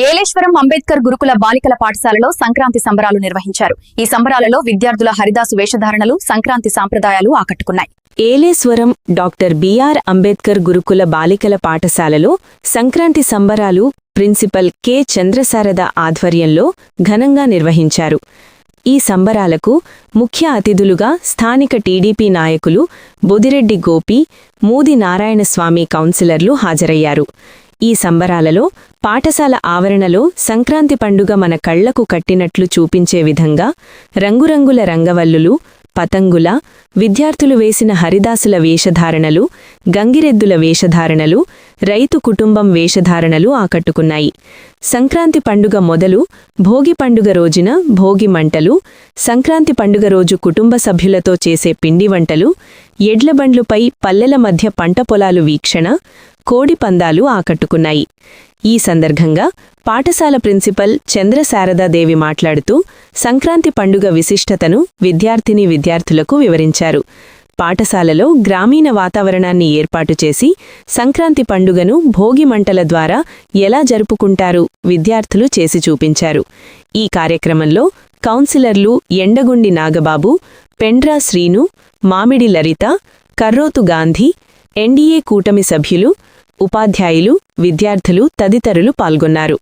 ఏలేశ్వరం అంబేద్కర్ గురుకుల బాలికల పాఠశాలలో సంక్రాంతి సంబరాలు నిర్వహించారు. ఈ సంబరాలలో విద్యార్థుల హరిదాసు వేషధారణలు, సంక్రాంతి సాంప్రదాయాలు ఆకట్టుకున్నాయి. ఏలేశ్వరం డాక్టర్ బిఆర్ అంబేద్కర్ గురుకుల బాలికల పాఠశాలలో సంక్రాంతి సంబరాలు ప్రిన్సిపల్ కె చంద్రశారద ఆధ్వర్యంలో ఘనంగా నిర్వహించారు. ఈ సంబరాలకు ముఖ్య అతిథులుగా స్థానిక టీడీపీ నాయకులు బొదిరెడ్డి గోపి, మూది నారాయణస్వామి కౌన్సిలర్లు హాజరయ్యారు. ఈ సంబరాలలో పాఠశాల ఆవరణలో సంక్రాంతి పండుగ మన కళ్లకు కట్టినట్లు చూపించే విధంగా రంగురంగుల రంగవల్లులు, పతంగుల, విద్యార్థులు వేసిన హరిదాసుల వేషధారణలు, గంగిరెద్దుల వేషధారణలు, రైతు కుటుంబం వేషధారణలు ఆకట్టుకున్నాయి. సంక్రాంతి పండుగ మొదలు భోగి పండుగ రోజున భోగి మంటలు, సంక్రాంతి పండుగ రోజు కుటుంబ సభ్యులతో చేసే పిండి వంటలు, ఎడ్లబండ్లుపై పల్లెల మధ్య పంట పొలాలు వీక్షణ, కోడి పందాలు ఆకట్టుకున్నాయి. ఈ సందర్భంగా పాఠశాల ప్రిన్సిపల్ చంద్రశారదాదేవి మాట్లాడుతూ సంక్రాంతి పండుగ విశిష్టతను విద్యార్థులకు వివరించారు. పాఠశాలలో గ్రామీణ వాతావరణాన్ని ఏర్పాటు చేసి సంక్రాంతి పండుగను భోగి మంటల ద్వారా ఎలా జరుపుకుంటారు విద్యార్థులు చేసి చూపించారు. ఈ కార్యక్రమంలో కౌన్సిలర్లు ఎండగుండి నాగబాబు, పెండ్రా శ్రీను, మామిడి లలిత, కర్రోతు గాంధీ, ఎన్డీఏ కూటమి సభ్యులు, ఉపాధ్యాయులు, విద్యార్థులు తదితరులు పాల్గొన్నారు.